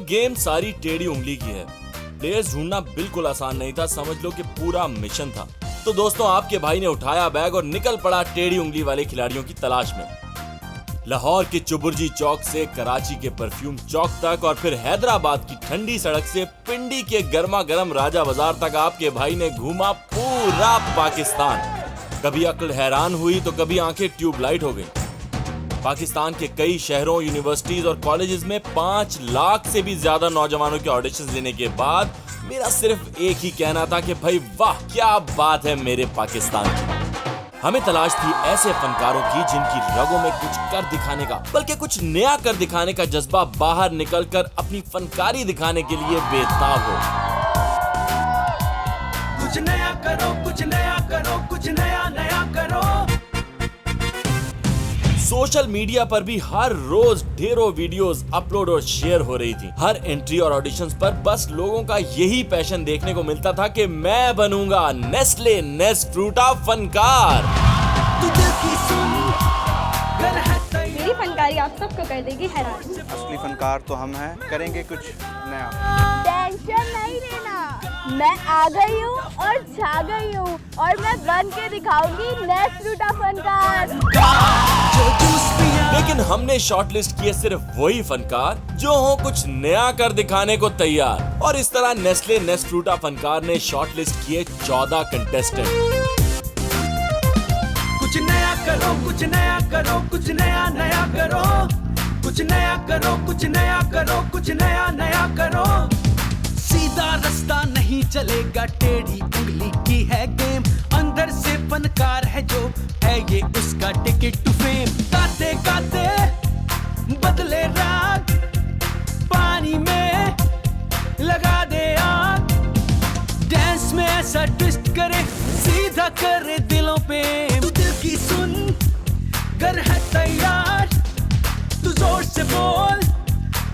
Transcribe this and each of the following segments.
Game सारी टेढ़ी उंगली की है। प्लेयर्स ढूंढना बिल्कुल आसान नहीं था, समझ लो कि पूरा मिशन था। तो दोस्तों, आपके भाई ने उठाया बैग और निकल पड़ा टेढ़ी उंगली वाले खिलाड़ियों की तलाश में। लाहौर के चुबुर्जी चौक से कराची के परफ्यूम चौक तक और फिर हैदराबाद की ठंडी सड़क से पिंडी के गर्मा गर्म राजा बाजार तक आपके भाई ने घूमा पूरा पाकिस्तान। कभी अक्ल हैरान हुई तो कभी आंखें ट्यूबलाइट हो गई। पाकिस्तान के कई शहरों, यूनिवर्सिटीज और कॉलेजेस में 5 लाख से भी ज्यादा नौजवानों के ऑडिशंस देने के बाद मेरा सिर्फ एक ही कहना था कि भाई वाह, क्या बात है मेरे पाकिस्तान की। हमें तलाश थी ऐसे फनकारों की जिनकी रगों में कुछ कर दिखाने का, बल्कि कुछ नया कर दिखाने का जज्बा बाहर निकलकर अपनी फनकारी दिखाने के लिए बेताब हो। कुछ नया करो, कुछ नया करो, कुछ नया नया करो। सोशल मीडिया पर भी हर रोज ढेरों वीडियोस अपलोड और शेयर हो रही थी। हर एंट्री और ऑडिशंस पर बस लोगों का यही पैशन देखने को मिलता था कि मैं बनूंगा नेस्ले नेस्फ्रूटा फनकार। मेरी फनकारी आप सबको कर देगी हैरान। असली फनकार तो हम हैं, करेंगे कुछ नया। टेंशन नहीं लेना, मैं आ गई हूँ और छा गई हूँ और मैं बन के दिखाऊंगी नेस्फ्रूटा फनकार। लेकिन हमने शॉर्टलिस्ट किए सिर्फ वही फनकार जो हो कुछ नया कर दिखाने को तैयार। और इस तरह नेस्ले नेस्फ्रूटा फनकार ने शॉर्टलिस्ट किए 14 कंटेस्टेंट। कुछ नया करो, कुछ नया करो, कुछ नया नया करो। कुछ नया करो, कुछ नया करो, कुछ नया नया करो। सीधा रास्ता नहीं चलेगा, टेढ़ी उंगली की है गेम। अंदर से फनकार है जो है ये उसका टिकट टू फेम। गाते गाते बदले राग, पानी में लगा दे आग। डांस में ऐसा ट्विस्ट करे, सीधा करे दिलों पे। तू दिल की सुन, कर है तैयार, तू जोर से बोल,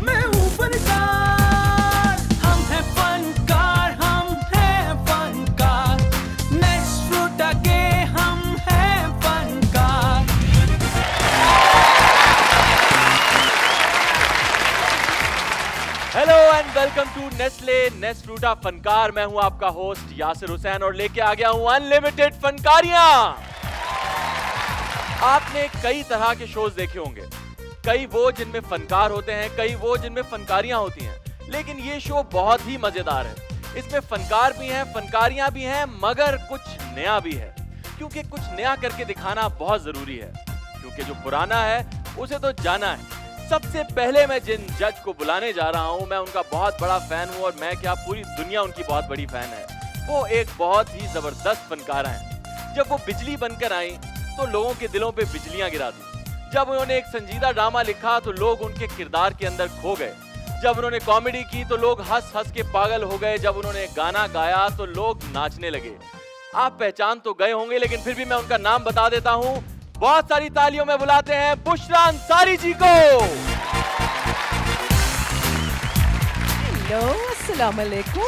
मैं हूँ फनकार। हम हैं फनकार, हम हैं फनकार। नेस्फ्रूटा के हम हैं फनकार। Hello and welcome to Nestle Nesfruta Funkaar. मैं हूं आपका होस्ट यासिर हुसैन और लेके आ गया हूं अनलिमिटेड फनकारियां। आपने कई तरह के शोज देखे होंगे, कई वो जिनमें फनकार होते हैं, कई वो जिनमें फनकारियां होती हैं। लेकिन ये शो बहुत ही मजेदार है। इसमें फनकार भी हैं, फनकारियां भी हैं, मगर कुछ नया भी है। क्योंकि कुछ नया करके दिखाना बहुत जरूरी है, क्योंकि जो पुराना है उसे तो जाना है। सबसे पहले मैं जिन जज को बुलाने जा रहा हूं, मैं उनका बहुत बड़ा फैन हूं और मैं क्या पूरी दुनिया उनकी बहुत बड़ी फैन है। वो एक बहुत ही जबरदस्त फनकारा हैं। जब वो बिजली बनकर आई तो लोगों के दिलों पे बिजलियां गिरा दी। जब उन्होंने एक संजीदा ड्रामा लिखा तो लोग उनके किरदार के अंदर खो गए। जब उन्होंने कॉमेडी की तो लोग हंस हंस के पागल हो गए। जब उन्होंने गाना गाया तो लोग नाचने लगे। आप पहचान तो गए होंगे, लेकिन फिर भी मैं उनका नाम बता देता हूं। बहुत सारी तालियों में बुलाते हैं बुशरा अंसारी जी को। हेलो, अस्सलाम वालेकुम।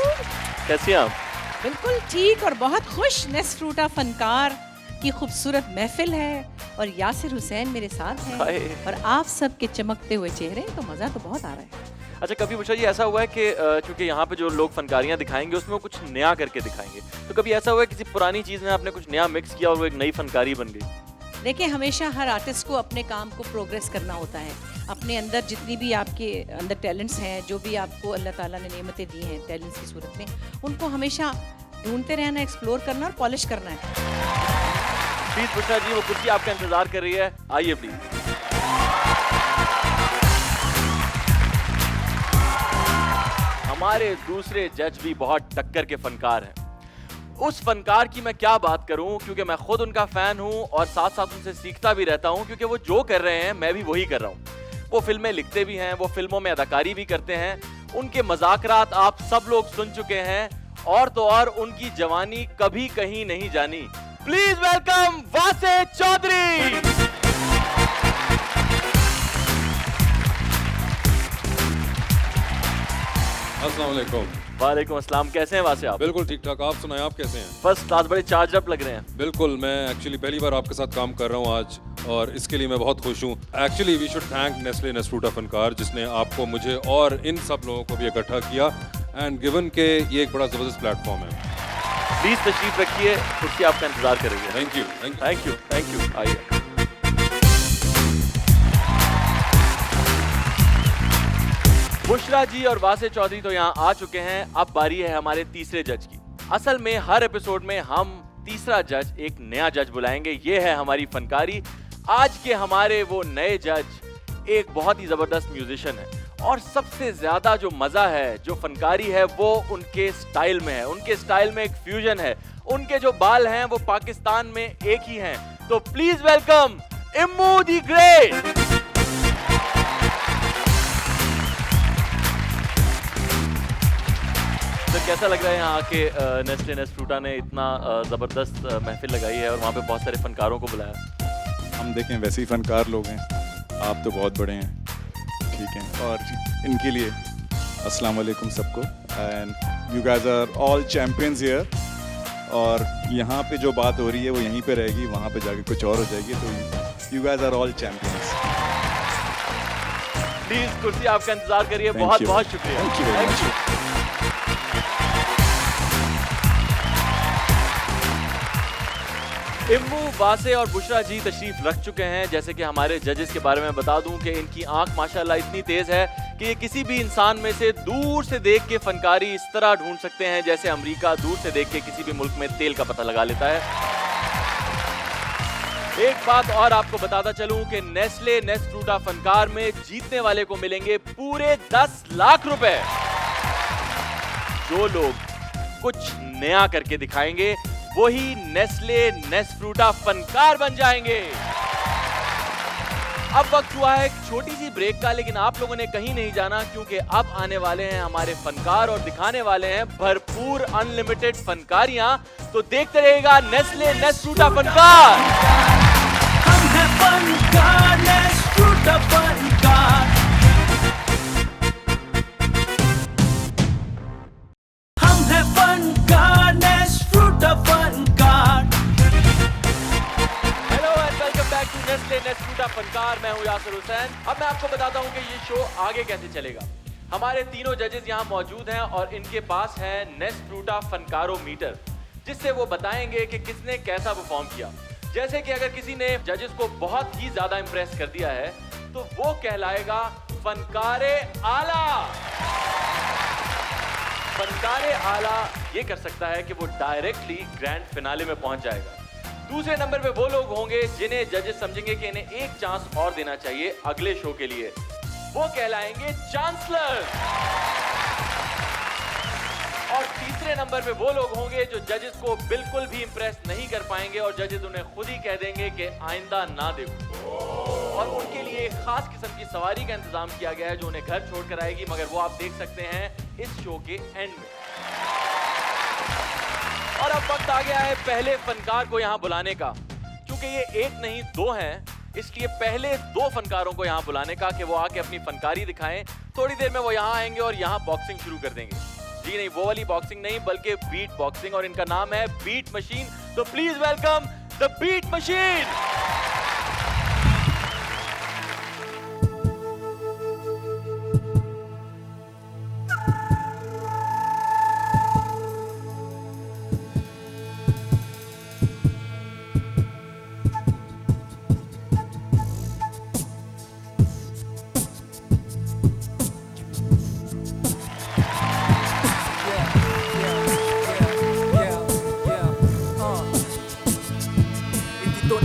कैसी हैं आप? बिल्कुल ठीक और बहुत खुश। नेस्फ्रूटा फनकार की खूबसूरत महफिल है और यासिर हुसैन मेरे साथ हाय। हैं और आप सब के चमकते हुए चेहरे, तो मजा तो बहुत आ रहा है। अच्छा, कभी बुशरा जी ऐसा हुआ है कि चूंकि यहाँ पे जो लोग फनकारियाँ दिखाएंगे उसमें वो कुछ नया करके दिखाएंगे, तो कभी ऐसा हुआ है किसी पुरानी चीज में आपने कुछ नया मिक्स किया और वो एक नई फनकारी बन गई? देखिए, हमेशा हर आर्टिस्ट को अपने काम को प्रोग्रेस करना होता है। अपने अंदर जितनी भी आपके अंदर टैलेंट्स हैं, जो भी आपको अल्लाह ताला ने नेमतें दी हैं टैलेंट्स की सूरत में, उनको हमेशा ढूंढते रहना, एक्सप्लोर करना और पॉलिश करना है। प्लीज बुशरा जी, वो कुर्सी आपका इंतजार कर रही है, आइए प्लीज। हमारे दूसरे जज भी बहुत टक्कर के फनकार हैं। उस फनकार की मैं क्या बात करूं, क्योंकि मैं खुद उनका फैन हूं और साथ साथ उनसे सीखता भी रहता हूं, क्योंकि वो जो कर रहे हैं मैं भी वही कर रहा हूं। वो फिल्में लिखते भी हैं, वो फिल्मों में अदाकारी भी करते हैं। उनके मजाकरात आप सब लोग सुन चुके हैं, और तो और उनकी जवानी कभी कहीं नहीं जानी। प्लीज वेलकम वासे चौधरी। अस्सलाम वालेकुम। वालेकुम अस्सलाम। कैसे हैं वासे आप? बिल्कुल ठीक ठाक, आप सुनाएं, आप कैसे हैं? फर्स्ट क्लास, बड़े चार्ज अप लग रहे हैं। बिल्कुल, मैं एक्चुअली पहली बार आपके साथ काम कर रहा हूँ आज, और इसके लिए मैं बहुत खुश हूँ। Actually we should thank Nestle Nesfruta Funkaar, जिसने आपको, मुझे और इन सब लोगों को भी इकट्ठा किया एंड गिवन के ये एक बड़ा ज़बरदस्त प्लेटफॉर्म है। प्लीज तशरीफ रखिए, कुर्सी आपका इंतजार करेंगे। Thank you, thank you, thank you, thank you. आइए। बुशरा जी और वासे चौधरी तो यहाँ आ चुके हैं। अब बारी है हमारे तीसरे जज की। असल में हर एपिसोड में हम तीसरा जज, एक नया जज बुलाएंगे। ये है हमारी फनकारी। आज के हमारे वो नए जज एक बहुत ही जबरदस्त म्यूजिशियन है, और सबसे ज्यादा जो मजा है, जो फनकारी है, वो उनके स्टाइल में है। उनके स्टाइल में एक फ्यूजन है। उनके जो बाल हैं वो पाकिस्तान में एक ही हैं। तो प्लीज वेलकम इम्मू दी ग्रेट। तो कैसा लग रहा है यहाँ आके? नेस्ले नेस्फ्रूटा ने इतना जबरदस्त महफिल लगाई है और वहाँ पे बहुत सारे फनकारों को बुलाया। हम देखें वैसे ही फनकार लोग हैं, आप तो बहुत बड़े हैं, ठीक है। और इनके लिए अस्सलाम वालेकुम सबको, and you guys are all champions here. और यहाँ पे जो बात हो रही है वो यहीं पे रहेगी, वहाँ पे जाके कुछ और हो जाएगी। तो you guys are all champions. Please कुर्सी आपका इंतजार करिए। Thank बहुत you. बहुत शुक्रिया। Thank you very much. इम्मू, वासे और बुशरा जी तशरीफ रख चुके हैं। जैसे कि हमारे जजेस के बारे में बता दूं कि इनकी आंख माशाल्लाह इतनी तेज है कि ये किसी भी इंसान में से दूर से देख के फनकारी इस तरह ढूंढ सकते हैं जैसे अमेरिका दूर से देख के किसी भी मुल्क में तेल का पता लगा लेता है। एक बात और आपको बताता चलूं कि नेस्ले नेस्फ्रूटा फनकार में जीतने वाले को मिलेंगे पूरे 10 लाख रुपए। जो लोग कुछ नया करके दिखाएंगे वही नेस्ले नेस्फ्रूटा फनकार बन जाएंगे। अब वक्त हुआ है एक छोटी सी ब्रेक का, लेकिन आप लोगों ने कहीं नहीं जाना, क्योंकि अब आने वाले हैं हमारे फनकार और दिखाने वाले हैं भरपूर अनलिमिटेड फनकारियां। तो देखते रहिएगा नेस्ले नेस्फ्रूटा फनकार। हम हैं फनकार, नेस्फ्रूटा फनकार। हम हैं फनकार, Nesfruta Funkaar. Hello and welcome back to Nestle Nesfruta Funkaar. मैं हूं यासिर हुसैन। अब मैं आपको बताता हूं कि ये शो आगे कैसे चलेगा। हमारे तीनों जजेस यहां मौजूद हैं और इनके पास है नेस्फ्रूटा फनकारोमीटर, जिससे वो बताएंगे कि किसने कैसा परफॉर्म किया। जैसे कि अगर किसी ने जजेस को बहुत ही ज्यादा इंप्रेस कर दिया है तो वो कहलाएगा फनकारे आला। फनकारे आला ये कर सकता है कि वो डायरेक्टली ग्रैंड फिनाले में पहुंच जाएगा। दूसरे नंबर पे वो लोग होंगे जिन्हें जजेस समझेंगे कि इन्हें एक चांस और देना चाहिए अगले शो के लिए। वो कहलाएंगे चांसलर। और तीसरे नंबर पे वो लोग होंगे जो जजेस को बिल्कुल भी इंप्रेस नहीं कर पाएंगे और जजेस उन्हें खुद ही कह देंगे कि आइंदा ना देखो। और उनके लिए एक खास किस्म की सवारी का इंतजाम किया गया है जो उन्हें घर छोड़कर आएगी, मगर वो आप देख सकते हैं इस शो के एंड में। और अब वक्त आ गया है पहले फनकार को यहाँ बुलाने का। क्योंकि ये एक नहीं दो हैं, इसलिए पहले 2 फनकारों को यहाँ बुलाने का कि वो आके अपनी फनकारी दिखाएं। थोड़ी देर में वो यहाँ आएंगे और यहाँ बॉक्सिंग शुरू कर देंगे। जी नहीं, वो वाली बॉक्सिंग नहीं, बल्कि बीट बॉक्सिंग, और इनका नाम है बीट मशीन। तो please welcome the beat machine.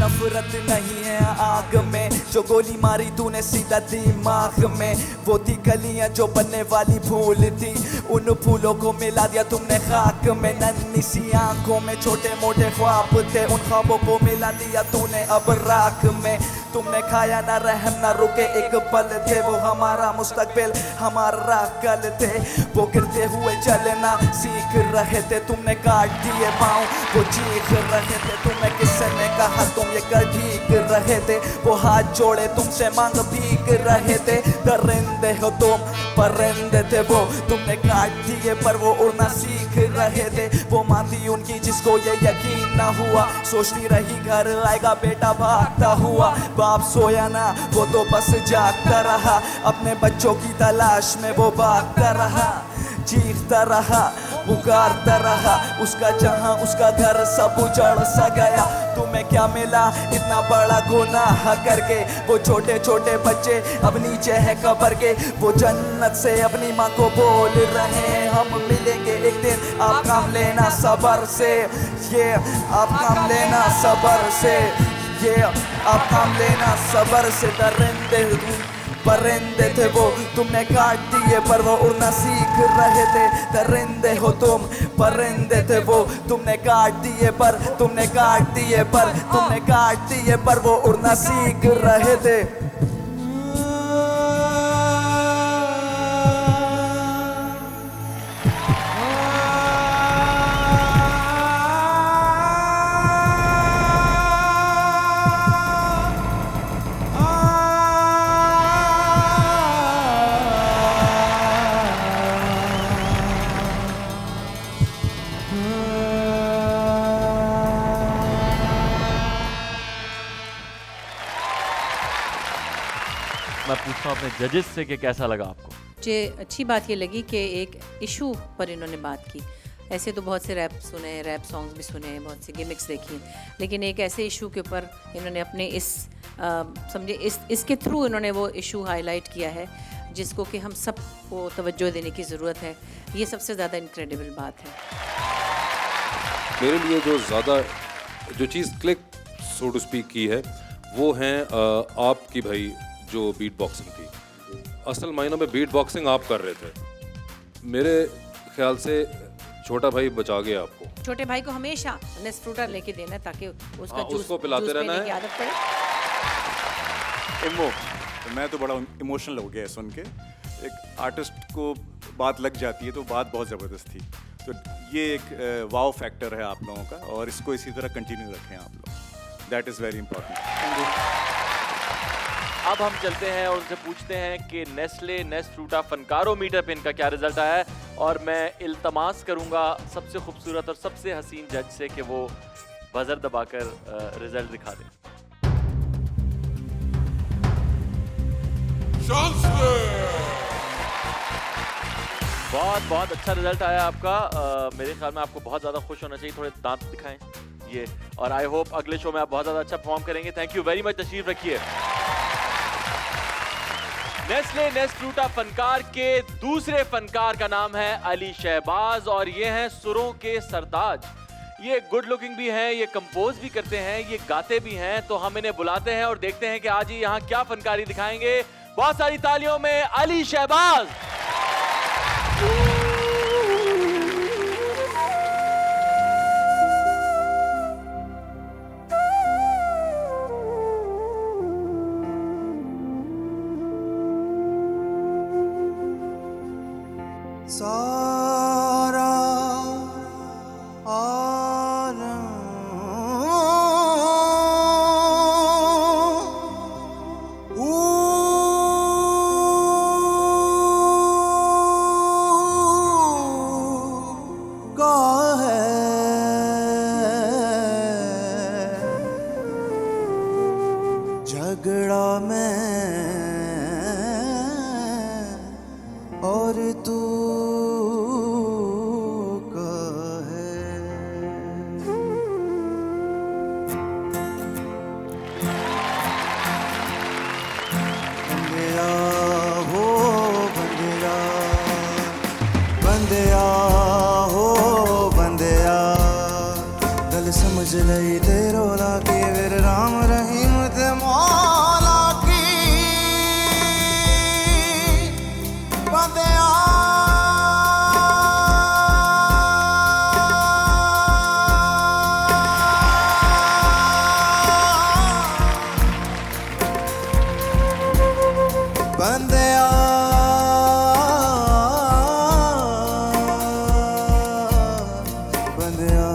नफरत नहीं है आग में जो गोली मारी तूने सीधा दिमाग में। वो थी कलियां जो बनने वाली भूल थी, उन फूलों को मिला दिया तुमने खाक में। नन्ही सी आंखों में छोटे मोटे ख्वाब थे, उन ख्वाबों को मिला दिया तूने अब राख में। तुमने खाया ना रहम ना रुके एक पल थे, वो हमारा मुस्तकबिल हमारा कल थे। वो गिरते हुए चलना सीख रहे थे, तुमने काट दिए पाँव वो चीख रहे थे। तुम्हें किसने कहा तुम ये कर ठीक रहे थे, वो हाथ जोड़े तुमसे मांग भीग रहे थे। दरिंदे हो तुम परिंदे थे वो, तुमने काट काट दिए पर वो उड़ना सीख रहे थे। वो माँ थी उनकी जिसको ये यकीन न हुआ, सोचती रही घर आएगा बेटा भागता हुआ। बाप सोया ना, वो तो बस जागता रहा, अपने बच्चों की तलाश में वो भागता रहा, चीखता रहा, पुकारता रहा। उसका जहां उसका घर सब उजड़ सा गया। तुम्हें क्या मिला इतना बड़ा गुनाह करके? वो छोटे छोटे बच्चे अब नीचे है कब्र के, वो जन्नत से अपनी माँ को बोल रहे हैं हम मिलेंगे एक दिन, आप काम लेना सबर से। ये आप काम लेना सबर से, ये आप काम लेना सबर से। दरिंदे परिंदे थे वो, तुमने काट दिए पर वो उड़ना सीख रहे थे। दरिंदे हो तुम, परिंदे थे वो, तुमने काट दिए पर, तुमने काट दिए पर, तुमने काट दिए पर वो उड़ना सीख रहे थे। मैं पूछता हूँ अपने जजेस से कि कैसा लगा आपको? मुझे अच्छी बात ये लगी कि एक इशू पर इन्होंने बात की। ऐसे तो बहुत से रैप सुने हैं, रैप सॉन्ग्स भी सुने हैं, बहुत से गिमिक्स देखी हैं, लेकिन एक ऐसे इशू के ऊपर इन्होंने अपने समझे इसके थ्रू इन्होंने वो इशू हाईलाइट किया है जिसको कि हम सबको तवज्जो देने की ज़रूरत है। ये सबसे ज़्यादा इनक्रेडिबल बात है। मेरे लिए जो चीज़ क्लिक सो टू स्पीक की है वो है आपकी भाई जो बीट बॉक्सिंग थी। असल मायनों में बीट बॉक्सिंग आप कर रहे थे। मेरे ख्याल से छोटा भाई बचा गया आपको। छोटे भाई को हमेशा नेस्फ्रूटा लेके देना है ताकि उसका जूस उसको पिलाते रहना है। की आदत पड़े। इमो, मैं तो बड़ा इमोशनल हो गया सुन के। एक आर्टिस्ट को बात लग जाती है तो बात बहुत ज़बरदस्त थी। तो ये एक वाव फैक्टर है आप लोगों का, और इसको इसी तरह कंटिन्यू रखें आप लोग। That is very important. अब हम चलते हैं और उनसे पूछते हैं कि नेस्ले नेस्फ्रूटा फनकारोमीटर पे इनका क्या रिजल्ट आया है, और मैं इल्तमास करूंगा सबसे खूबसूरत और सबसे हसीन जज से कि वो बजर दबाकर रिजल्ट दिखा दें। बहुत बहुत अच्छा रिजल्ट आया आपका। मेरे ख्याल में आपको बहुत ज़्यादा खुश होना चाहिए। थोड़े दांत दिखाएं ये, और आई होप अगले शो में आप बहुत ज़्यादा अच्छा परफॉर्म करेंगे। थैंक यू वेरी मच, तशरीफ रखिए। नेस्ले नेस्फ्रूटा फनकार के दूसरे फनकार का नाम है अली शहबाज, और ये हैं सुरों के सरताज। ये गुड लुकिंग भी हैं, ये कंपोज भी करते हैं, ये गाते भी हैं। तो हम इन्हें बुलाते हैं और देखते हैं कि आज ये यहाँ क्या फनकारी दिखाएंगे। बहुत सारी तालियों में अली शहबाज। सारा आलम का है, झगड़ा मैं और तू समझ लई तेरो लाके वीर राम रहीम ते मौला की बंदिया बंदिया बंदिया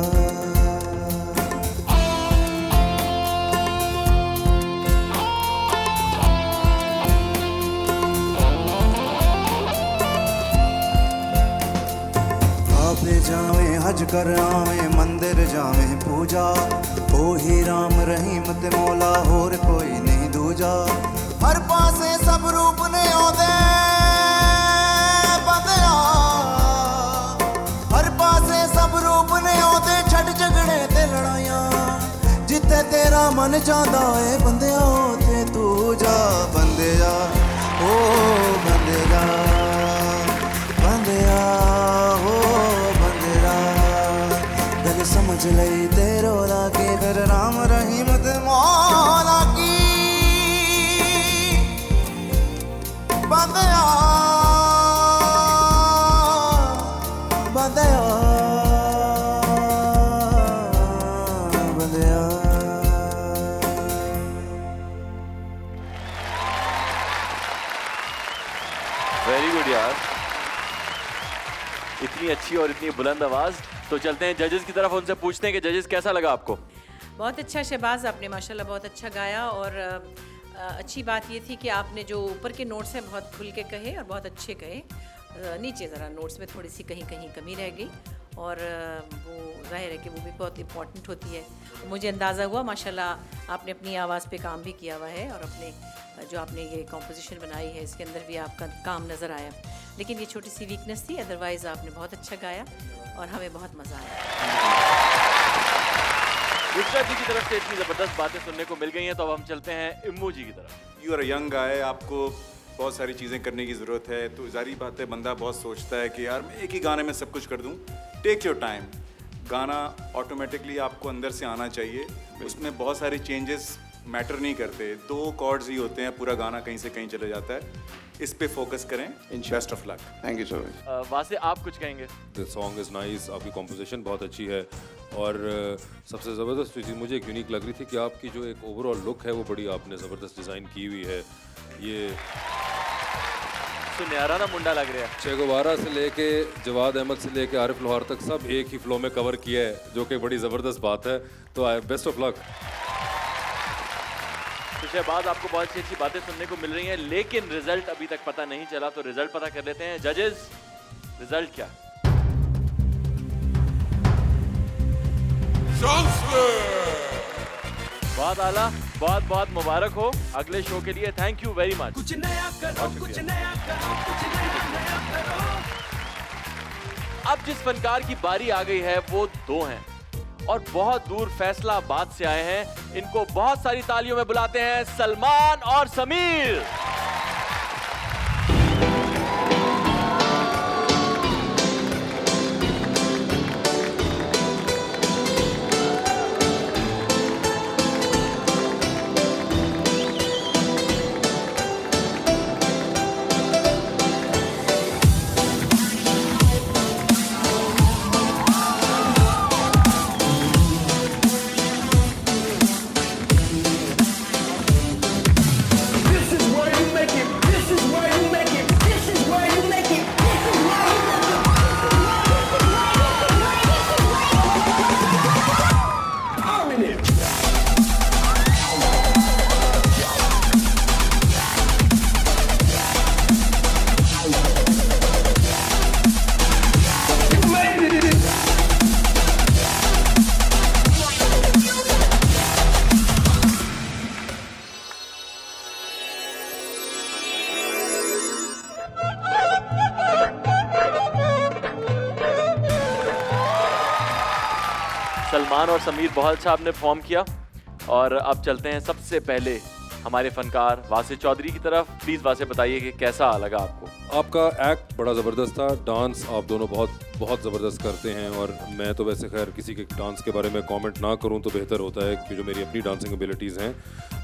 जावे हज कर आवे मंदिर जावे पूजा ओही राम रहीम ते मौला होर कोई नहीं दूजा हर पासे सब रूप ने आउंदे बंदिया हर पासे सब रूप ने आउंदे छड़ झगड़े ते लड़ाइयां जिथे तेरा मन जांदा ए बंदिया ओथे तू जा बंदिया ओ बंदिया बंदिया हो बंदिया गल समझ लई तेरो लागे फिर राम रहीम ते मौला की बंदिया बंदिया बंदिया वेरी गुड यार, इतनी अच्छी और इतनी बुलंद आवाज। तो चलते हैं जजेस की तरफ, उनसे पूछते हैं कि जजेस कैसा लगा आपको। बहुत अच्छा शहबाज, आपने माशाल्लाह बहुत अच्छा गाया और अच्छी बात ये थी कि आपने जो ऊपर के नोट्स हैं बहुत खुल के कहे और बहुत अच्छे कहे, नीचे ज़रा नोट्स में थोड़ी सी कहीं कहीं कमी रह गई और वो जाहिर है कि वो भी बहुत इम्पॉर्टेंट होती है। मुझे अंदाज़ा हुआ माशाल्लाह आपने अपनी आवाज़ पे काम भी किया हुआ है और अपने जो आपने ये कॉम्पोजिशन बनाई है इसके अंदर भी आपका काम नज़र आया, लेकिन ये छोटी सी वीकनेस थी, अदरवाइज़ आपने बहुत अच्छा गाया और हमें बहुत मज़ा आया। बुशरा जी की तरफ से इतनी ज़बरदस्त बातें सुनने को मिल गई हैं, तो अब हम चलते हैं इम्मू जी की तरफ। यू आर यंग गाय, आपको बहुत सारी चीज़ें करने की ज़रूरत है, तो जारी बात है बंदा बहुत सोचता है कि यार मैं एक ही गाने में सब कुछ कर दूं। टेक योर टाइम, गाना ऑटोमेटिकली आपको अंदर से आना चाहिए, उसमें बहुत सारे चेंजेस मैटर नहीं करते, 2 कॉर्ड्स ही होते हैं, पूरा गाना कहीं से कहीं चले जाता है। इस पे फोकस करें। Best of luck. Thank you so much. Wasay आप कुछ कहेंगे? द सॉन्ग इज़ नाइस, आपकी कॉम्पोजिशन बहुत अच्छी है और सबसे ज़बरदस्त चीज़ मुझे एक यूनिक लग रही थी कि आपकी जो एक ओवरऑल लुक है वो बड़ी आपने ज़बरदस्त डिज़ाइन की हुई है। ये सुनहरा ना मुंडा लग रहा है। चे गुबारा से लेके जवाद अहमद से लेके आरिफ लोहार तक सब एक ही फ्लो में कवर किया है, जो कि बड़ी ज़बरदस्त बात है। तो बेस्ट ऑफ लक। तो शहबाज, आपको बहुत अच्छी अच्छी बातें सुनने को मिल रही हैं, लेकिन रिजल्ट अभी तक पता नहीं चला, तो रिजल्ट पता कर लेते हैं। जजेस, रिजल्ट क्या? बहुत आला, बहुत बहुत मुबारक हो अगले शो के लिए। Thank you very much. कुछ नया करो, कुछ नया करो, कुछ नया करो। अब जिस फनकार की बारी आ गई है वो 2 हैं और बहुत दूर फैसलाबाद से आए हैं। इनको बहुत सारी तालियों में बुलाते हैं, सलमान और समीर। सलमान और समीर बहुत अच्छा आपने परफॉर्म किया और अब चलते हैं सबसे पहले हमारे फनकार वासे चौधरी की तरफ। प्लीज वासे बताइए कि कैसा लगा आपको। आपका एक्ट बड़ा ज़बरदस्त था, डांस आप दोनों बहुत ज़बरदस्त करते हैं और मैं तो वैसे खैर किसी के डांस के बारे में कमेंट ना करूं तो बेहतर होता है कि जो मेरी अपनी डांसिंग एबिलिटीज़ हैं,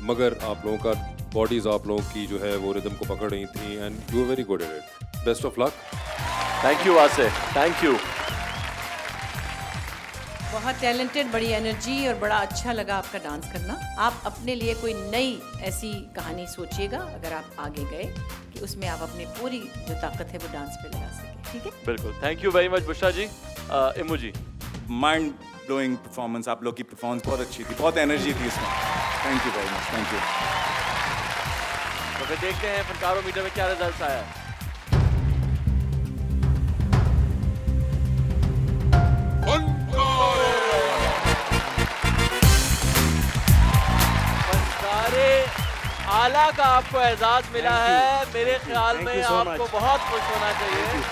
मगर आप लोगों का बॉडीज़ आप लोगों की जो है वो रिदम को पकड़ रही थी and you are very good at it. Best of luck. Thank you वासे, थैंक यू। बहुत टैलेंटेड, बड़ी एनर्जी और बड़ा अच्छा लगा आपका डांस करना। आप अपने लिए कोई नई ऐसी कहानी सोचिएगा अगर आप आगे गए कि उसमें आप अपनी पूरी जो ताकत है वो डांस पे लगा सकें। ठीक है, बिल्कुल। Thank you very much Bushra ji. Imu ji, mind blowing performance, आप लोग की परफॉर्मेंस बहुत अच्छी थी, बहुत एनर्जी थी इसमें। Thank you very much. Thank you. तो फिर देखते हैं फनकारों मीटर में क्या रिजल्ट आया है। आला का आपको एजाज मिला है, मेरे ख्याल में आपको बहुत खुश होना चाहिए।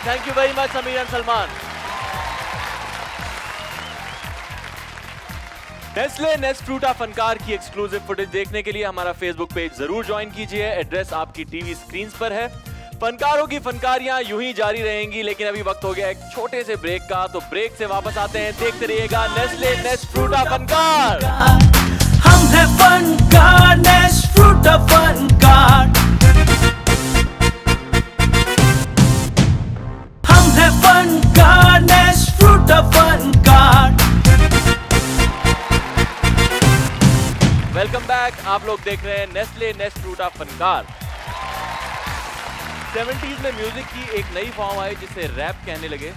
Thank you very much Sameer and Salman. Nestle Nesfruta Funkaar की एक्सक्लूसिव फुटेज देखने के लिए हमारा फेसबुक पेज जरूर ज्वाइन कीजिए। एड्रेस आपकी टीवी स्क्रीन पर है। फनकारों की फनकारियां यूं ही जारी रहेंगी, लेकिन अभी वक्त हो गया एक छोटे से ब्रेक का, तो ब्रेक से वापस आते हैं। देखते रहिएगा नेस्ले नेस्ट फ्रूटा फनकार। हम हैं फनकार, नेस्ट फ्रूटा फनकार। हम हैं फनकार, Nesfruta Funkaar. Welcome back. आप लोग देख रहे हैं नेस्ले नेस्ट फ्रूटा फनकार। 70s में म्यूजिक की एक नई फॉर्म आई जिसे रैप कहने लगे।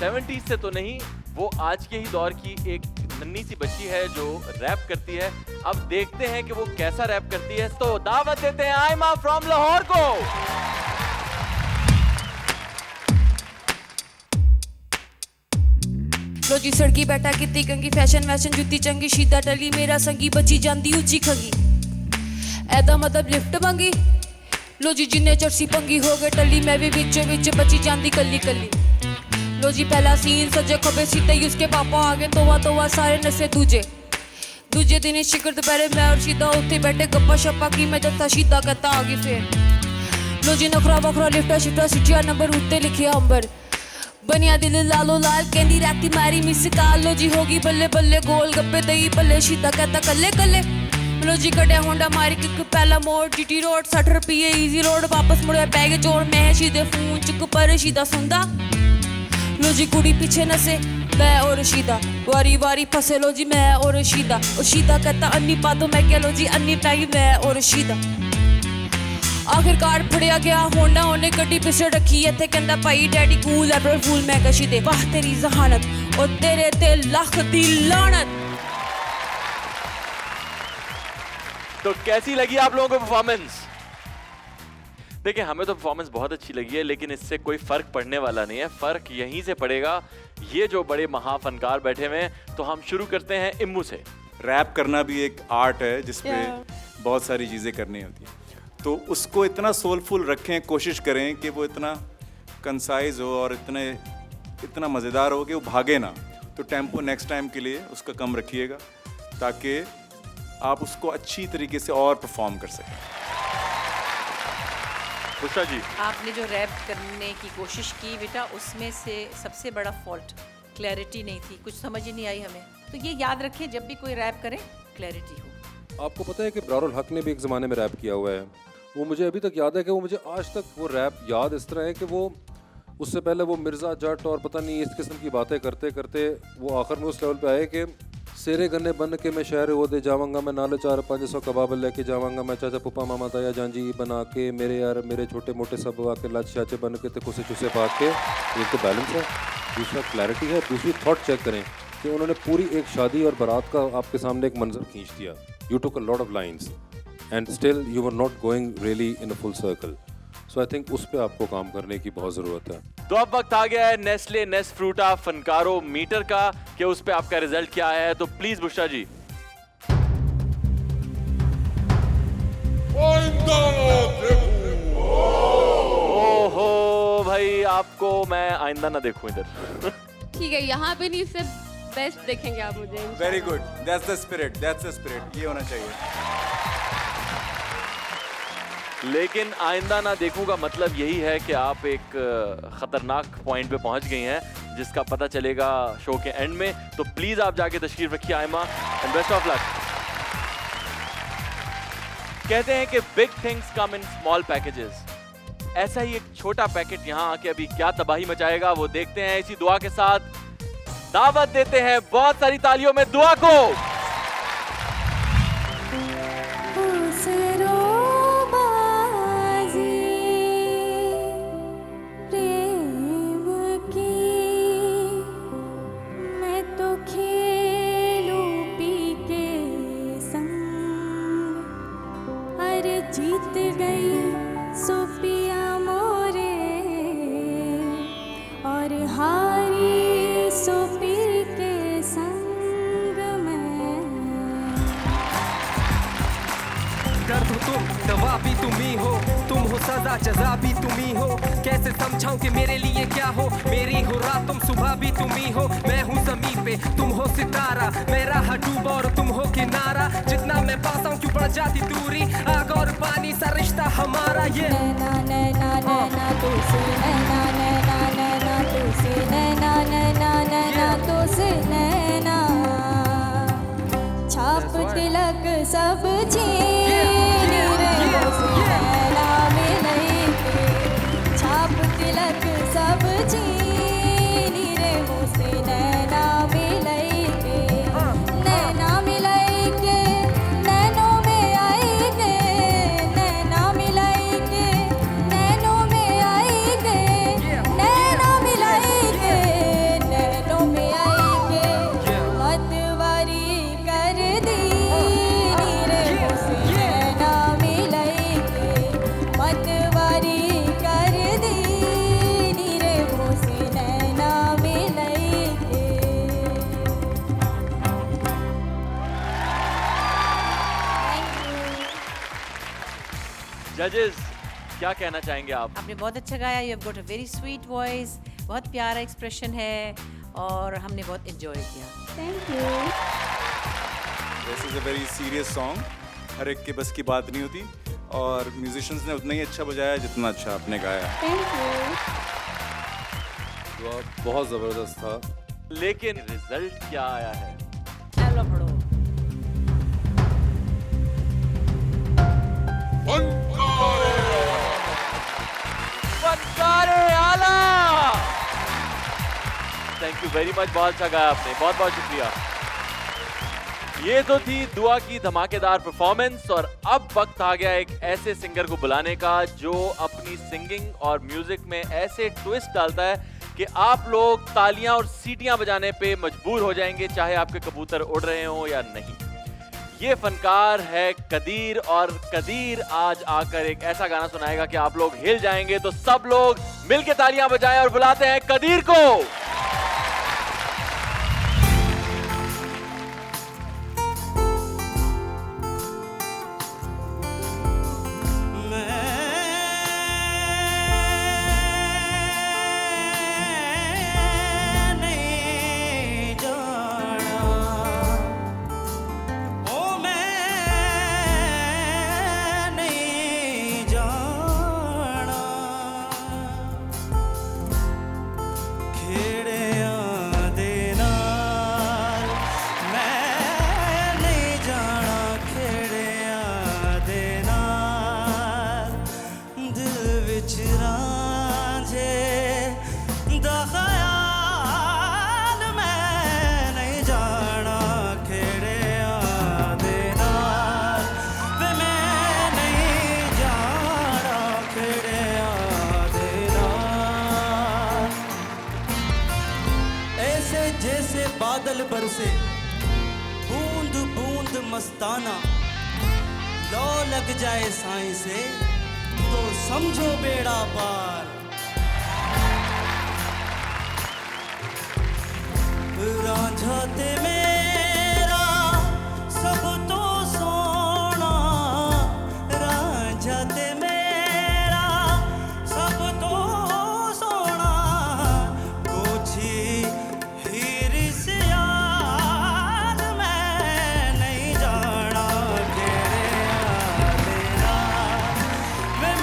70s से तो नहीं, वो आज के ही दौर की एक नन्ही सी बच्ची है जो रैप करती है। अब देखते हैं कि वो कैसा रैप करती है। तो दावत देते हैं आयमा फ्रॉम लाहौर को। रोजी सड़की बैठा कितनी कंगी, फैशन वैशन जुत्ती चंगी, शीदा टली मेरा संगी, बची जांदी उची खगी, ऐदा मतलब लिफ्ट मंगी। लो जी जिन्ने चरसी पंगी हो गए टली, मैं भी विच बची जांदी कली कली। लो जी पहला सीन सजे खबे सीते ही उसके पापा आ गए, तोवा सारे नसे दूजे दिन शिकर दोपहरे मैं और शीदा उत्थे बैठे गप्पा शप्पा की, मैं जब था शीदा कहता आ गई फिर। लो जी नखरा बखरा लिफ्टा शिफ्टा सिटिया नंबर उत्ते लिखे अंबर, बनिया दिल लालो लाल कहती राती मारी मिस काल। लो जी होगी बल्ले बल्ले गोल गप्पे दही बल्ले, शीदा कहता कल्ले कल्ले। लो जी कटिया होंडा मारी किक पहला मोड़, जीटी रोड 60 रुपये इजी रोड, वापस मुड़े बैग जोड़ मैं शीदे फोन चुक पर शीदा सुनदा। लो जी कुड़ी पीछे नसे मैं और शीदा, वारी वारी फंसे लो जी मैं और शीदा कहता अन्नी पा दो, मैं क्या लो जी अन्नी पैगी मैं और शीदा। आखिरकार फड़िया गया होंडा, उन्हें गड्डी पिछे रखी इत्थे कहंदा भाई डैडी कूल अप्रैल फूल, मैं कशी दे वाह तेरी जहानत और तेरे ते लख दी लानत। तो कैसी लगी आप लोगों को परफॉर्मेंस? देखिए हमें तो परफॉर्मेंस बहुत अच्छी लगी है, लेकिन इससे कोई फर्क पड़ने वाला नहीं है। फर्क यहीं से पड़ेगा, ये जो बड़े महाफनकार बैठे हुए हैं। तो हम शुरू करते हैं इम्मू से। रैप करना भी एक आर्ट है जिसमें बहुत सारी चीज़ें करनी होती हैं, तो उसको इतना सोलफुल रखें, कोशिश करें कि वो इतना कंसाइज हो और इतना मज़ेदार हो कि वो भागे ना। तो टेम्पो नेक्स्ट टाइम के लिए उसका कम रखिएगा ताकि आप उसको अच्छी तरीके से और परफॉर्म कर सकें। उषा जी, आपने जो रैप करने की कोशिश की बेटा, उसमें से सबसे बड़ा फॉल्ट क्लैरिटी नहीं थी, कुछ समझ ही नहीं आई हमें। तो ये याद रखें जब भी कोई रैप करे क्लैरिटी हो। आपको पता है कि इब्रारुल हक ने भी एक ज़माने में रैप किया हुआ है। वो मुझे अभी तक याद है कि वो मुझे आज तक वो रैप याद इस तरह है कि वो उससे पहले वो मिर्ज़ा जट और पता नहीं इस किस्म की बातें करते करते वो आखिर में उस लेवल पे आए कि सेरे गन्ने बन के मैं शहर वो दे जावांगा, मैं नाले 400-500 कबाब लेके जावांगा, मैं चाचा पुप्पा मामा ताया जांजी बना के मेरे यार मेरे छोटे मोटे सब आके लाच चाचे बन के तो कुसे चुसे पाक के। एक तो बैलेंस है, दूसरा क्लैरिटी है, दूसरी थॉट चेक करें कि उन्होंने पूरी एक शादी और बारात का आपके सामने एक मंजर खींच दिया। You took a lot of lines and still you were not going really in a full circle. So I think उस पर आपको काम करने की बहुत ज़रूरत है। तो अब वक्त आ गया है नेस्ले नेस्ट फ्रूटा फनकारो मीटर का, कि उस पे आपका रिजल्ट क्या है। तो प्लीज बुशरा जी। ओहो भाई, आपको मैं आइंदा ना देखूं इधर। ठीक है, यहाँ पे नहीं, इससे बेस्ट देखेंगे आप मुझे। Very good, that's the spirit, ये होना चाहिए। लेकिन आइंदा ना देखूं का मतलब यही है कि आप एक खतरनाक पॉइंट पे पहुंच गई हैं, जिसका पता चलेगा शो के एंड में। तो प्लीज आप जाके तशरीफ रखिए Aima, and best of luck. कहते हैं कि big things come in small packages. ऐसा ही एक छोटा पैकेट यहाँ आके अभी क्या तबाही मचाएगा वो देखते हैं। इसी दुआ के साथ दावत देते हैं बहुत सारी तालियों में दुआ को। जीत गई सोपिया मोरे और हारी सोपी के संग में। दवा भी तुम ही हो, तुम हो सजा जजा भी तुम ही हो। कैसे समझाऊं कि मेरे लिए क्या हो, मेरी हो रात तुम सुबह भी तुम ही हो। मैं हूँ ज़मीन पे तुम हो सितारा, मेरा हडूब और तुम हो किनारा। जितना मैं पास आऊं क्यों बढ़ जाती दूरी, आग और पानी सा रिश्ता हमारा। ये नैना नैना नैना तुझसे, नैना नैना नैना तुझसे, नैना नैना नैना तुझसे, नैना छाप तिलक सब छीन रे मुझसे, नैना मिलके छाप तिलक सब छीन रे मुझसे, नैना मिलके, नैना मिलके नैनों में आएंगे, नैना मिलके नैनों में आएंगे, नैना मिलके नैनों में आएंगे। मतवारी कर दी रे मुझसे, नैना मिलके मतवारी कर दी रे मुझसे, नैना मिलके। जजेस, क्या कहना चाहेंगे आप? आपने बहुत अच्छा गाया, you have got a very sweet voice, बहुत प्यारा एक्सप्रेशन है और हमने बहुत एंजॉय किया। Thank you. This is a very serious song, हर एक के बस की बात नहीं होती और म्यूजिशियंस ने उतना ही अच्छा बजाया जितना अच्छा आपने गाया। Thank you. तो बहुत ज़बरदस्त था। लेकिन रिजल्ट क्या आया है? हेलो पढ़ो। फनकारे आला। थैंक यू वेरी मच, बहुत अच्छा गाया आपने, बहुत बहुत शुक्रिया। ये तो थी दुआ की धमाकेदार परफॉर्मेंस और अब वक्त आ गया एक ऐसे सिंगर को बुलाने का जो अपनी सिंगिंग और म्यूजिक में ऐसे ट्विस्ट डालता है कि आप लोग तालियां और सीटियां बजाने पे मजबूर हो जाएंगे, चाहे आपके कबूतर उड़ रहे हो या नहीं। ये फनकार है कदीर और कदीर आज आकर एक ऐसा गाना सुनाएगा कि आप लोग हिल जाएंगे। तो सब लोग मिलके तालियां बजाएं और बुलाते हैं कदीर को। जैसे बादल बरसे बूंद बूंद मस्ताना, लो लग जाए साईं से तो समझो बेड़ा पार। रांझा ते मेरा सब तो सोना, रांझा ते मेरा सब तो सोना, कोठी हीर से यार मैं नहीं जाना तेरे तेरा, मैं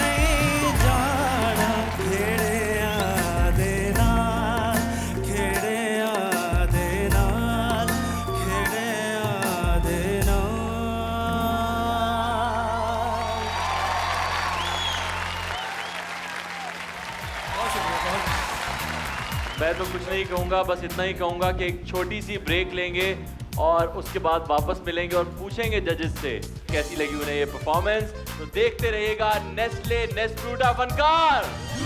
नहीं जाना तेरे देना खेड़े देना खेड़े देना। मैं तो कुछ नहीं कहूँगा, बस इतना ही कहूँगा कि एक छोटी सी ब्रेक लेंगे और उसके बाद वापस मिलेंगे और पूछेंगे जजेस से कैसी लगी उन्हें ये परफॉर्मेंस। तो देखते रहिएगा नेस्ले नेस्फ्रूटा फनकार।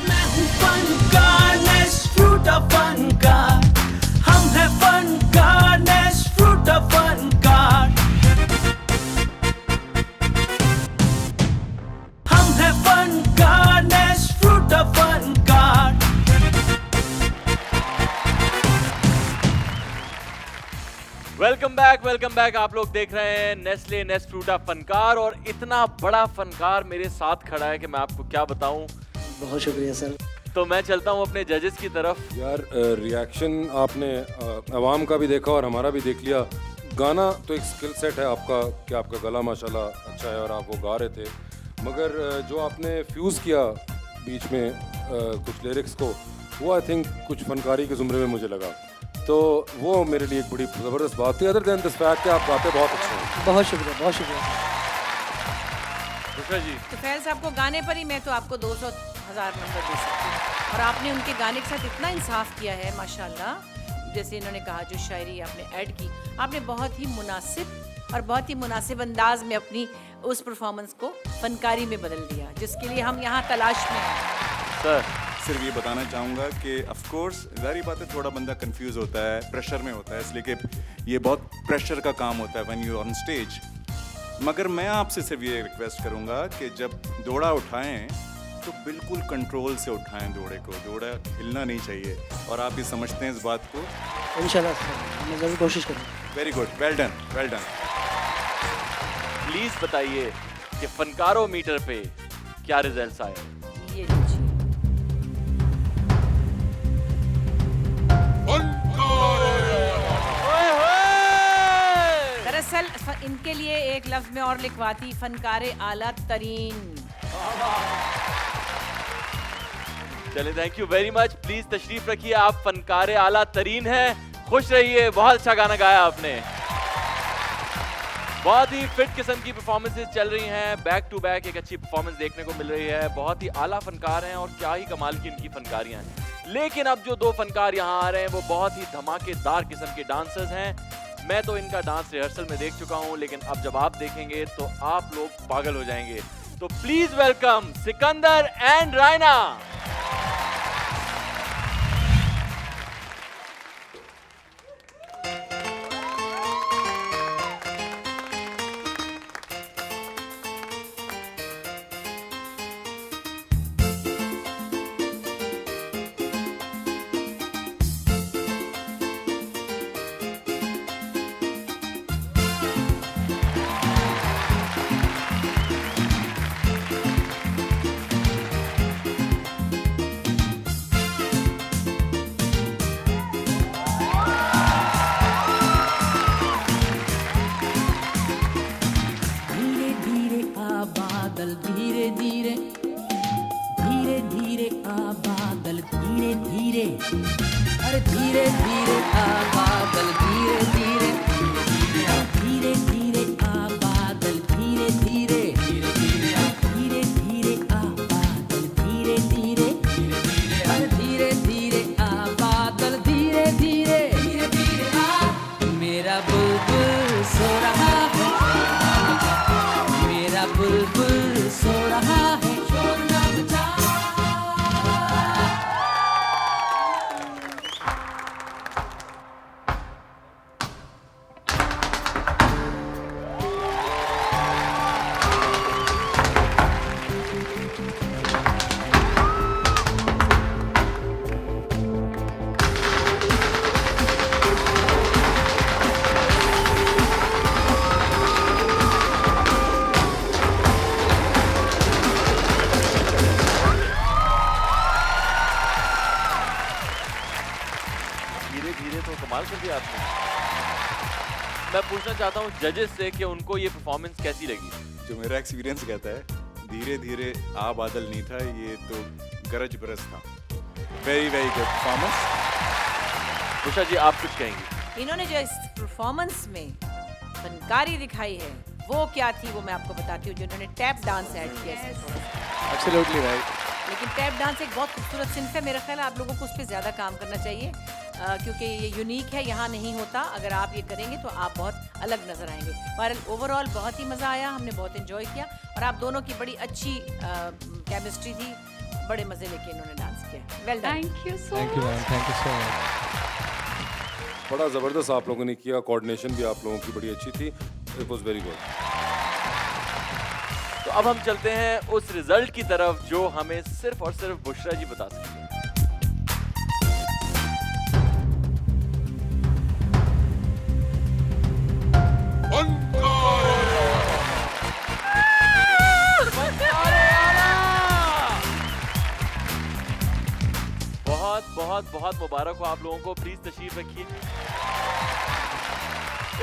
मैं हूँ फनकार नेस्फ्रूटा फनकार, हम हैं फनकार नेस्फ्रूटा फनकार, हम हैं फनकार नेस्फ्रूटा फनकार। Welcome back. आप लोग देख रहे हैं नेस्ले नेस्फ्रूटा फनकार, और इतना बड़ा फनकार मेरे साथ खड़ा है कि मैं आपको क्या बताऊं। बहुत शुक्रिया सर। तो मैं चलता हूं अपने जजेस की तरफ। यार रिएक्शन आपने अवाम का भी देखा और हमारा भी देख लिया। गाना तो एक स्किल सेट है आपका कि आपका गला माशाल्लाह अच्छा है और आप वो गा रहे थे, मगर जो आपने फ्यूज़ किया बीच में कुछ लिरिक्स को, वो आई थिंक कुछ फनकारी के ज़ुमरे में मुझे लगा, तो वो मेरे लिए एक बड़ी ज़बरदस्त बात थी। अदर देन दिस फैक्ट कि आप गाते बहुत अच्छे हैं। बहुत शुक्रिया। बुशरा जी, तो फैल साहब को गाने पर ही मैं तो आपको 200,000 नंबर दे सकती हूँ, और आपने उनके गाने के साथ इतना इंसाफ किया है माशाल्लाह। जैसे इन्होंने कहा, जो शायरी आपने ऐड की, आपने बहुत ही मुनासिब और बहुत ही मुनासिब अंदाज में अपनी उस परफॉर्मेंस को फनकारी में बदल दिया, जिसके लिए हम यहाँ तलाश में हैं। सर सिर्फ ये बताना चाहूँगा कि ऑफ कोर्स ज़ाहिर बात है थोड़ा बंदा कंफ्यूज होता है, प्रेशर में होता है, इसलिए कि ये बहुत प्रेशर का काम होता है व्हेन यू ऑन स्टेज। मगर मैं आपसे सिर्फ ये रिक्वेस्ट करूँगा कि जब दौड़ा उठाएं तो बिल्कुल कंट्रोल से उठाएं दौड़े को, दौड़ा हिलना नहीं चाहिए, और आप भी समझते हैं इस बात को। इंशाल्लाह सर, मैं ज़रूर कोशिश करूँगा। Very good, well done, well done. Please बताइए कि फनकारोमीटर पे क्या रिजल्ट्स आए। ये लीजिए। दरअसल इनके लिए एक लफ्ज में और लिखवाती, फनकारे आला तरीन। चलिए, thank you very much. Please तशरीफ रखिए, आप फनकारे आला तरीन हैं। खुश रहिए, बहुत अच्छा गाना गाया आपने। बहुत ही फिट किस्म की परफॉर्मेंसेस चल रही हैं, बैक टू बैक एक अच्छी परफॉर्मेंस देखने को मिल रही है। बहुत ही आला फनकार हैं और क्या ही कमाल की इनकी फनकारियां हैं। लेकिन अब जो दो फनकार यहाँ आ रहे हैं वो बहुत ही धमाकेदार किस्म के डांसर्स हैं। मैं तो इनका डांस रिहर्सल में देख चुका हूँ, लेकिन अब जब आप देखेंगे तो आप लोग पागल हो जाएंगे। तो please welcome Sikandar and Raina. मैं पूछना चाहता हूँ जजेस से कि उनको ये परफॉर्मेंस कैसी लगी। जो मेरा एक्सपीरियंस कहता है, धीरे धीरे आ बादल नहीं था, ये तो गरज बरस था। Very very good performance. Usha ji, आप कुछ कहेंगी? इन्होंने जो इस परफॉर्मेंस में फनकारी दिखाई है वो क्या थी, वो मैं आपको बताती हूँ। जो इन्होंने टैप डांस ऐड किया है, एब्सोल्युटली राइट। लेकिन टैप डांस एक बहुत खूबसूरत सिंफ है। मेरा ख्याल है आप लोगों को उस पर ज़्यादा काम करना चाहिए, क्योंकि ये यूनिक है, यहाँ नहीं होता। अगर आप ये करेंगे तो आप बहुत अलग नजर आएंगे। बहरहाल ओवरऑल बहुत ही मज़ा आया, हमने बहुत एंजॉय किया, और आप दोनों की बड़ी अच्छी केमिस्ट्री थी। बड़े मज़े लेके इन्होंने डांस किया। Well done. Thank you so thank you ma'am, thank you so much. बड़ा ज़बरदस्त आप लोगों ने किया, कोऑर्डिनेशन भी आप लोगों की बड़ी अच्छी थी। It was very good. तो अब हम चलते हैं उस रिजल्ट की तरफ जो हमें सिर्फ और सिर्फ बुशरा जी बता सकती हैं। बहुत बहुत मुबारक हो आप लोगों को। प्लीज तशरीफ रखिए।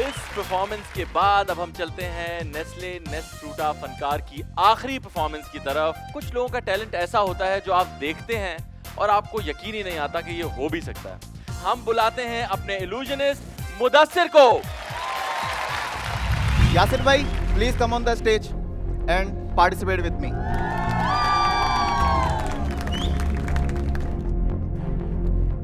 इस परफॉर्मेंस के बाद अब हम चलते हैं नेस्ले नेस्फ्रूटा फनकार की आखिरी परफॉर्मेंस की तरफ। कुछ लोगों का टैलेंट ऐसा होता है जो आप देखते हैं और आपको यकीन ही नहीं आता कि ये हो भी सकता है। हम बुलाते हैं अपने इल्यूजनिस्ट मुदस्सिर को। यासिर भाई, please come on the stage and participate with me.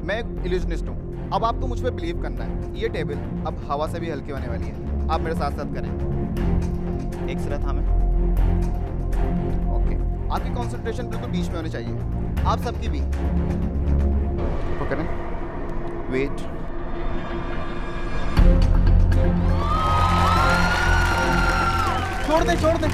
मैं एक इल्यूजनिस्ट हूँ। अब आपको मुझ पे बिलीव करना है। ये टेबल अब हवा से भी हल्की होने वाली है। आप मेरे साथ साथ करें। एक सिरा थामे। ओके, आपकी कंसंट्रेशन बिल्कुल बीच में होनी चाहिए। आप सबकी भी। पकड़ें। वेट। छोड़ दें।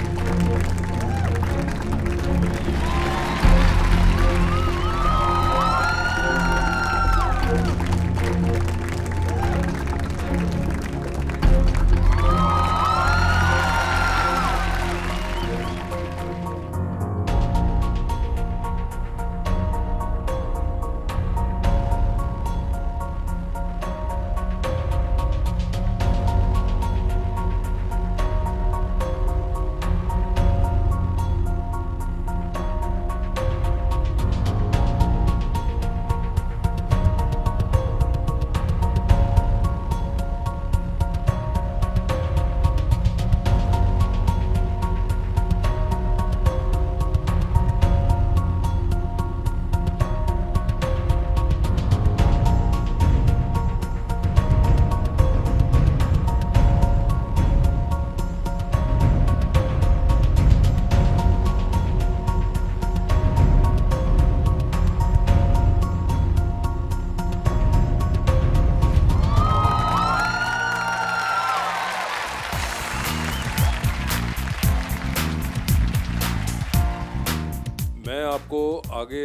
मैं आपको आगे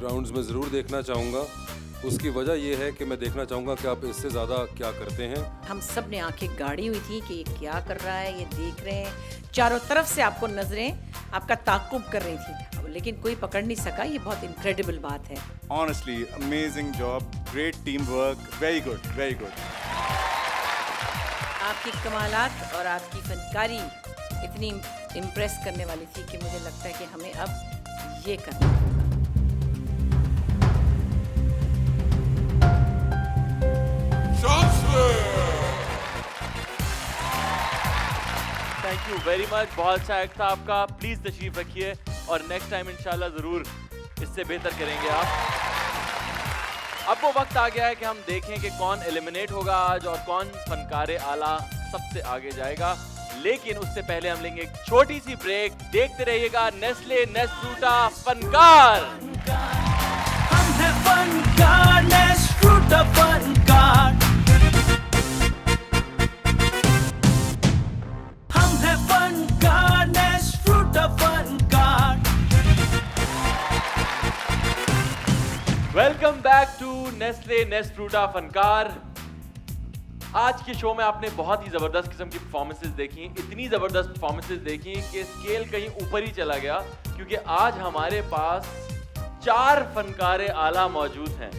राउंड्स में ज़रूर देखना चाहूँगा। उसकी वजह यह है कि मैं देखना चाहूँगा कि आप इससे ज़्यादा क्या करते हैं। हम सब ने आंखें गाड़ी हुई थी कि ये क्या कर रहा है, ये देख रहे हैं। चारों तरफ से आपको नजरें आपका ताक़ुब कर रही थी, लेकिन कोई पकड़ नहीं सका। ये बहुत इनक्रेडिबल बात है। Honestly, amazing job, great teamwork, very good, very good. आपकी कमालात और आपकी फनकारी इतनी इम्प्रेस करने वाली थी कि मुझे लगता है कि हमें अब ये करना है। Thank you very much. बहुत अच्छा एक्ट था आपका। प्लीज तशरीफ रखिए और नेक्स्ट टाइम इंशाल्लाह जरूर इससे बेहतर करेंगे आप। अब वो वक्त आ गया है कि हम देखें कि कौन एलिमिनेट होगा आज और कौन फनकारे आला सबसे आगे जाएगा। लेकिन उससे पहले हम लेंगे एक छोटी सी ब्रेक। देखते रहिएगा नेस्ले नेस्फ्रूटा फनकार। हम हैं फनकार, नेस्फ्रूटा फनकार। हम हैं फनकार, Nesfruta Funkaar. Welcome back to Nestle Nesfruta Funkaar. आज के शो में आपने बहुत ही ज़बरदस्त किस्म की परफॉर्मेंसेस देखी। इतनी ज़बरदस्त परफॉर्मेंसेस देखी कि स्केल कहीं ऊपर ही चला गया, क्योंकि आज हमारे पास 4 फनकारे आला मौजूद हैं।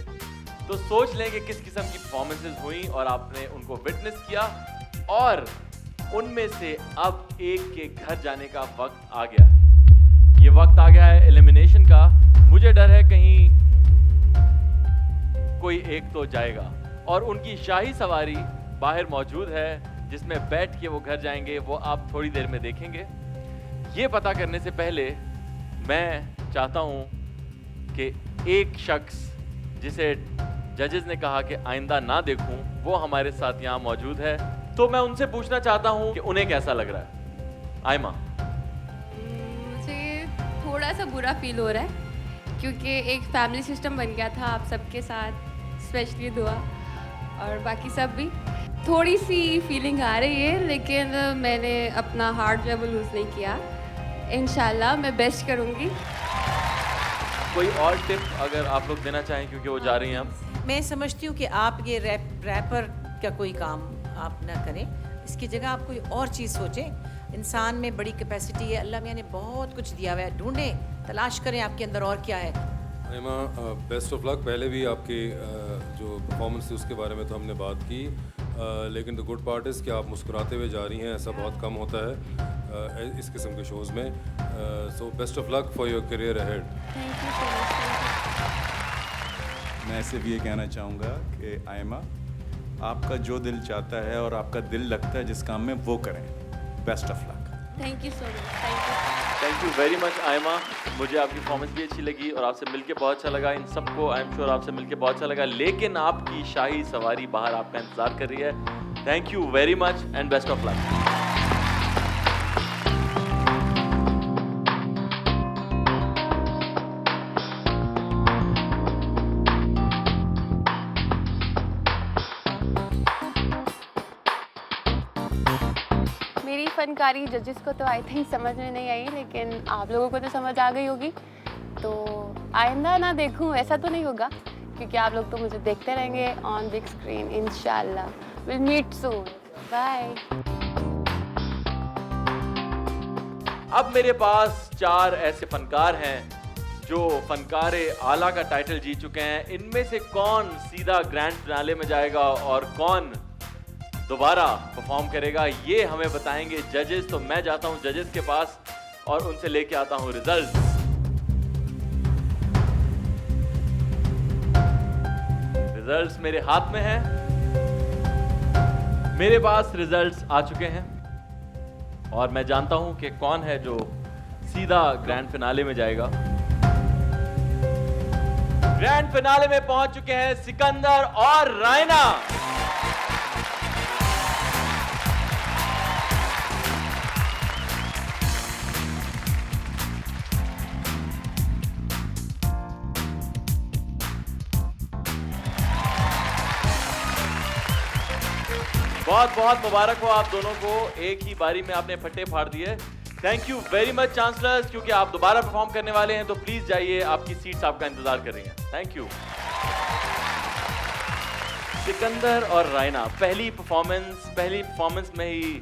तो सोच लें कि किस किस्म की परफॉर्मेंसेस हुई और आपने उनको विटनेस किया, और उनमें से अब एक के घर जाने का वक्त आ गया। ये वक्त आ गया है एलिमिनेशन का। मुझे डर है कहीं कोई एक तो जाएगा, और उनकी शाही सवारी बाहर मौजूद है जिसमें बैठ के वो घर जाएंगे। वो आप थोड़ी देर में देखेंगे। ये पता करने से पहले मैं चाहता हूँ कि एक शख्स जिसे जजेस ने कहा कि आइंदा ना देखूं, वो हमारे साथ यहाँ मौजूद है। तो मैं उनसे पूछना चाहता हूँ कि उन्हें कैसा लग रहा है। आयमा। मुझे थोड़ा सा बुरा फील हो रहा है, क्योंकि एक फैमिली सिस्टम बन गया था आप सबके साथ, स्पेशली दुआ और बाकी सब भी। थोड़ी सी फीलिंग आ रही है, लेकिन मैंने अपना हार्ट जो है वो लूज़ नहीं किया। इंशाल्लाह मैं बेस्ट करूँगी। कोई और टिप अगर आप लोग देना चाहें, क्योंकि वो जा रही हैं अब। मैं समझती हूँ कि आप ये रैपर का कोई काम आप ना करें। इसकी जगह आप कोई और चीज़ सोचें। इंसान में बड़ी कैपेसिटी है, अल्लाह मियाँ ने बहुत कुछ दिया हुआ है। ढूंढें, तलाश करें आपके अंदर और क्या है। Aima, best of luck. पहले भी आपकी जो परफॉर्मेंस थी उसके बारे में तो हमने बात की, लेकिन द गुड पार्ट इज़ कि आप मुस्कुराते हुए जा रही हैं, ऐसा बहुत कम होता है इस किस्म के शोज़ में। So best of luck for your career ahead. मैं सिर्फ ये कहना चाहूँगा कि आयमा, आपका जो दिल चाहता है और आपका दिल लगता है जिस काम में, वो करें। Best of luck. Thank you so much. Thank you very much Aima. मुझे आपकी परफॉर्मेंस भी अच्छी लगी और आपसे मिलके बहुत अच्छा लगा। इन सबको आई एम श्योर आपसे मिलके बहुत अच्छा लगा, लेकिन आपकी शाही सवारी बाहर आपका इंतजार कर रही है। Thank you very much and best of luck. मेरी फनकारी जजेस को तो आई थिंक समझ में नहीं आई, लेकिन आप लोगों को तो समझ आ गई होगी। तो आइंदा ना देखूं ऐसा तो नहीं होगा, क्योंकि आप लोग तो मुझे देखते रहेंगे ऑन बिग स्क्रीन। इंशाल्लाह विल मीट सून। बाय। अब मेरे पास 4 ऐसे फनकार हैं जो फनकारे आला का टाइटल जीत चुके हैं। इनमें से कौन सीधा ग्रैंड फिनाले में जाएगा और कौन दोबारा परफॉर्म करेगा, ये हमें बताएंगे जजेस। तो मैं जाता हूं जजेस के पास और उनसे लेके आता हूं रिजल्ट्स। रिजल्ट्स मेरे हाथ में हैं। मेरे पास रिजल्ट्स आ चुके हैं और मैं जानता हूं कि कौन है जो सीधा ग्रैंड फिनाले में जाएगा। ग्रैंड फिनाले में पहुंच चुके हैं सिकंदर और रायना। बहुत बहुत मुबारक हो आप दोनों को, एक ही बारी में आपने फट्टे फाड़ दिए। Thank you very much chancellors, क्योंकि आप दोबारा परफॉर्म करने वाले हैं तो प्लीज जाइए, आपकी सीट्स आपका इंतजार कर रही हैं। Thank you. सिकंदर और रायना, पहली परफॉर्मेंस में ही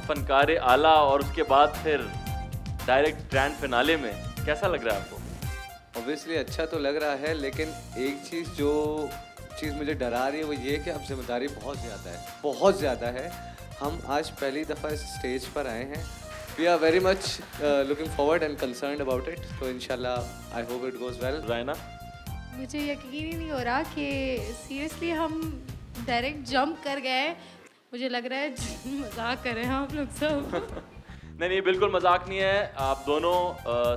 फनकारे आला और उसके बाद फिर डायरेक्ट ग्रैंड फिनाले में, कैसा लग रहा है आपको? ऑब्वियसली अच्छा तो लग रहा है, लेकिन एक चीज़ मुझे डरा रही है वो ये कि अब जिम्मेदारी बहुत ज़्यादा है। हम आज पहली दफ़ा इस स्टेज पर आए हैं। We are very much looking forward and concerned about it, तो इंशाल्लाह I hope it goes well. Raina, मुझे यकीन ही नहीं हो रहा कि सीरियसली हम डायरेक्ट जंप कर गए। मुझे लग रहा है मजाक कर रहे हैं आप लोग सब। नहीं, बिल्कुल मजाक नहीं है। आप दोनों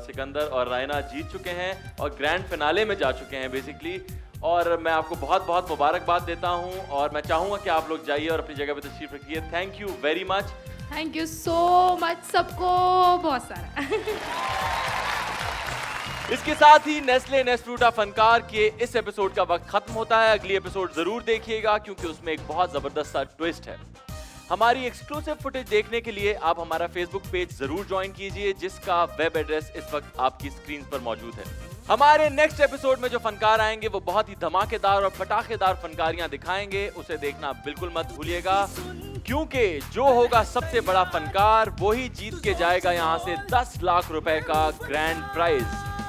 सिकंदर और रायना जीत चुके हैं और ग्रैंड फिनाले में जा चुके हैं बेसिकली, और मैं आपको बहुत बहुत मुबारकबाद देता हूं और मैं चाहूंगा कि आप लोग जाइए और अपनी जगह पे तशरीफ रखिए। Thank you very much. Thank you so much सबको, बहुत सारा। इसके साथ ही नेस्ले नेस्फ्रूटा फनकार के इस एपिसोड का वक्त खत्म होता है। अगली एपिसोड जरूर देखिएगा क्योंकि उसमें एक बहुत जबरदस्त सा ट्विस्ट है। हमारी एक्सक्लूसिव फुटेज देखने के लिए आप हमारा फेसबुक पेज जरूर ज्वाइन कीजिए, जिसका वेब एड्रेस इस वक्त आपकी स्क्रीन पर मौजूद है। हमारे नेक्स्ट एपिसोड में जो फनकार आएंगे वो बहुत ही धमाकेदार और पटाखेदार फनकारियां दिखाएंगे, उसे देखना बिल्कुल मत भूलिएगा, क्योंकि जो होगा सबसे बड़ा फनकार वही जीत के जाएगा यहाँ से 10 लाख रुपए का ग्रैंड प्राइज।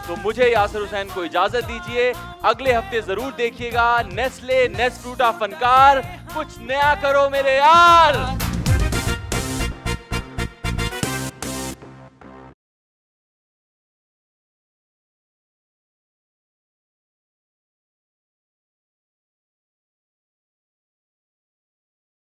तो मुझे यासिर हुसैन को इजाजत दीजिए, अगले हफ्ते जरूर देखिएगा नेस्ले नेस्फ्रूटा फनकार। कुछ नया करो मेरे यार।